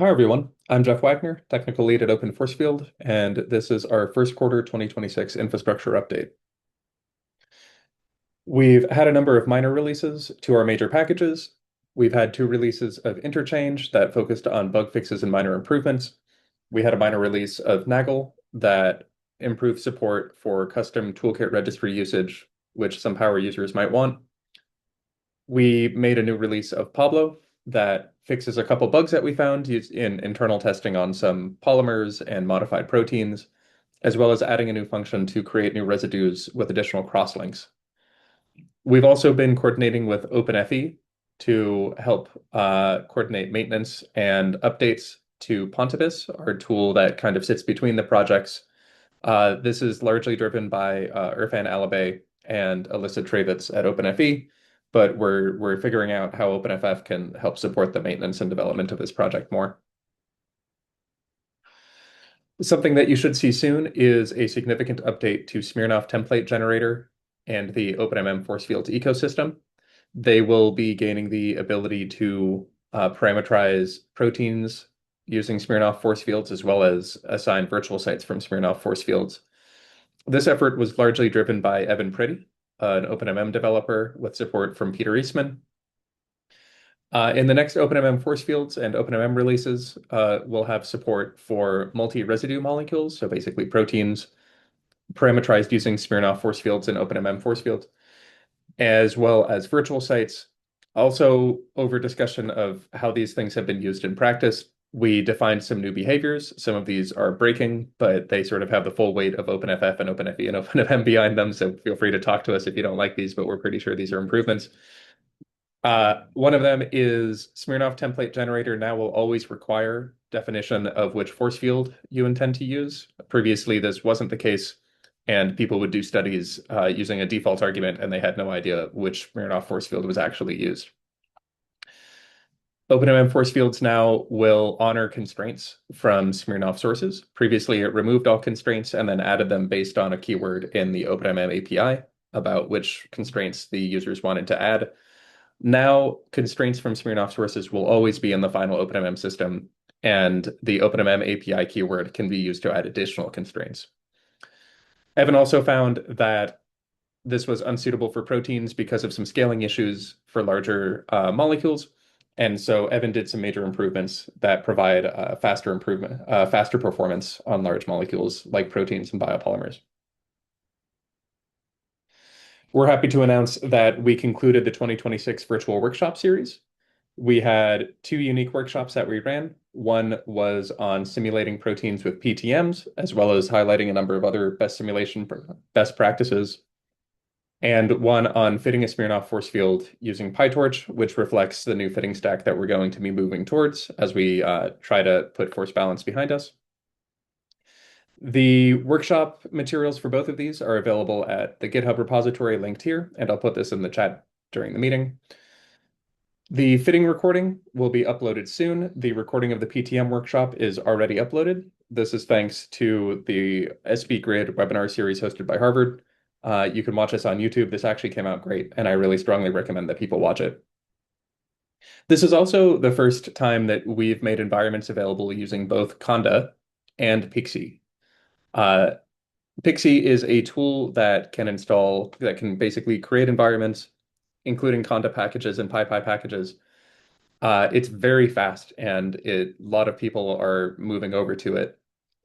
Hi, everyone. I'm Jeff Wagner, technical lead at Open Forcefield, and this is our first quarter 2026 infrastructure update. We've had a number of minor releases to our major packages. We've had two releases of Interchange that focused on bug fixes and minor improvements. We had a minor release of Naggle that improved support for custom toolkit registry usage, which some power users might want. We made a new release of Pablo that fixes a couple bugs that we found used in internal testing on some polymers and modified proteins, as well as adding a new function to create new residues with additional crosslinks. We've also been coordinating with OpenFE to help coordinate maintenance and updates to Pontibus, our tool that kind of sits between the projects. This is largely driven by Irfan Alibay and Alyssa Travitz at OpenFE, but we're figuring out how OpenFF can help support the maintenance and development of this project more. Something that you should see soon is a significant update to Smirnov template generator and the OpenMM force fields ecosystem. They will be gaining the ability to parameterize proteins using Smirnov force fields, as well as assign virtual sites from Smirnov force fields. This effort was largely driven by Evan Priddy, an OpenMM developer with support from Peter Eastman. In the next OpenMM force fields and OpenMM releases, we'll have support for multi-residue molecules, so basically proteins parameterized using Smirnov force fields and OpenMM force fields, as well as virtual sites. Also, over discussion of how these things have been used in practice, we defined some new behaviors. Some of these are breaking, but they sort of have the full weight of OpenFF and OpenFE and OpenFM behind them. So feel free to talk to us if you don't like these, but we're pretty sure these are improvements. One of them is Smirnov template generator now will always require definition of which force field you intend to use. Previously, this wasn't the case, and people would do studies using a default argument, and they had no idea which Smirnov force field was actually used. OpenMM force fields now will honor constraints from Smirnov sources. Previously, it removed all constraints and then added them based on a keyword in the OpenMM API about which constraints the users wanted to add. Now, constraints from Smirnov sources will always be in the final OpenMM system, and the OpenMM API keyword can be used to add additional constraints. Evan also found that this was unsuitable for proteins because of some scaling issues for larger molecules. And so Evan did some major improvements that provide faster performance on large molecules like proteins and biopolymers. We're happy to announce that we concluded the 2026 virtual workshop series. We had two unique workshops that we ran. One was on simulating proteins with PTMs, as well as highlighting a number of other best practices, and one on fitting a Smirnov force field using PyTorch, which reflects the new fitting stack that we're going to be moving towards as we try to put force balance behind us. The workshop materials for both of these are available at the GitHub repository linked here, and I'll put this in the chat during the meeting. The fitting recording will be uploaded soon. The recording of the PTM workshop is already uploaded. This is thanks to the SB Grid webinar series hosted by Harvard. You can watch this on YouTube. This actually came out great, and I really strongly recommend that people watch it. This is also the first time that we've made environments available using both Conda and Pixie. Uh, Pixie is a tool that can basically create environments, including Conda packages and PyPy packages. It's very fast, and a lot of people are moving over to it.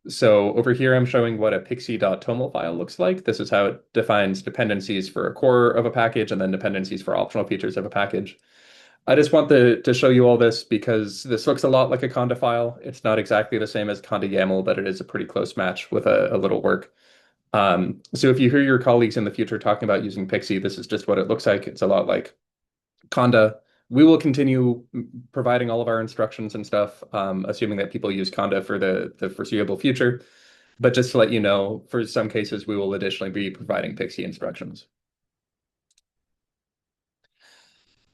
So over here, I'm showing what a pixie.toml file looks like. This is how it defines dependencies for a core of a package and then dependencies for optional features of a package. I just want to show you all this because this looks a lot like a conda file. It's not exactly the same as conda YAML, but it is a pretty close match with a little work. So if you hear your colleagues in the future talking about using Pixie, this is just what it looks like. It's a lot like Conda. We will continue providing all of our instructions and stuff, assuming that people use Conda for the foreseeable future. But just to let you know, for some cases, we will additionally be providing Pixie instructions.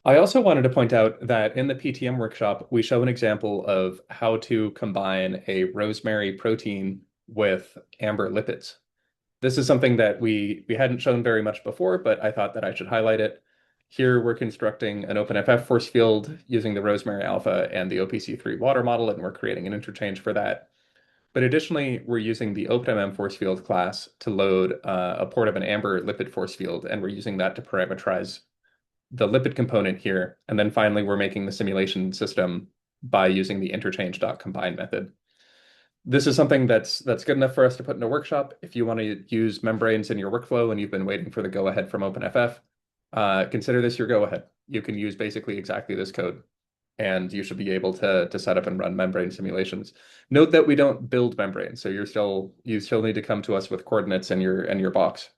I also wanted to point out that in the PTM workshop, we show an example of how to combine a rosemary protein with amber lipids. This is something that we hadn't shown very much before, but I thought that I should highlight it. Here we're constructing an OpenFF force field using the Rosemary Alpha and the OPC3 water model, and we're creating an interchange for that. But additionally, we're using the OpenMM force field class to load a port of an Amber lipid force field, and we're using that to parameterize the lipid component here. And then finally, we're making the simulation system by using the interchange.combine method. This is something that's good enough for us to put in a workshop. If you want to use membranes in your workflow and you've been waiting for the go-ahead from OpenFF, consider this your go-ahead. You can use basically exactly this code, and you should be able to set up and run membrane simulations. Note that we don't build membranes, so you still need to come to us with coordinates in your box,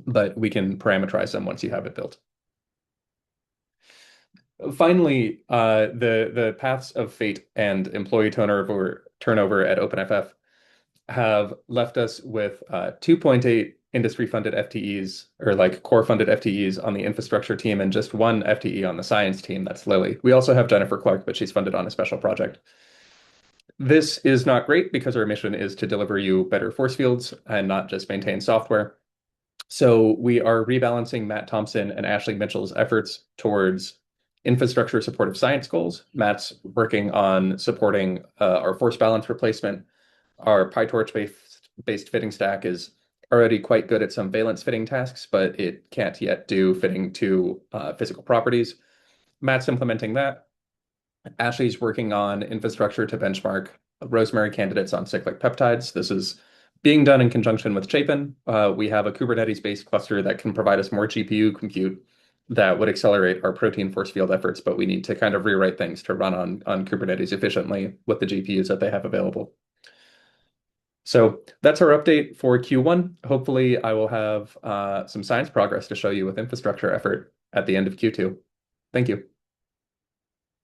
but we can parameterize them once you have it built. Finally, the paths of fate and employee turnover at OpenFF have left us with 2.8 industry-funded FTEs, or like core-funded FTEs on the infrastructure team, and just one FTE on the science team. That's Lily. We also have Jennifer Clark, but she's funded on a special project. This is not great because our mission is to deliver you better force fields and not just maintain software. So we are rebalancing Matt Thompson and Ashley Mitchell's efforts towards infrastructure supportive science goals. Matt's working on supporting our force balance replacement. Our PyTorch-based fitting stack is already quite good at some valence fitting tasks, but it can't yet do fitting to physical properties. Matt's implementing that. Ashley's working on infrastructure to benchmark Rosemary candidates on cyclic peptides. This is being done in conjunction with Chapin. We have a Kubernetes-based cluster that can provide us more GPU compute that would accelerate our protein force field efforts, but we need to kind of rewrite things to run on Kubernetes efficiently with the GPUs that they have available. So that's our update for Q1. Hopefully I will have some science progress to show you with infrastructure effort at the end of Q2. Thank you.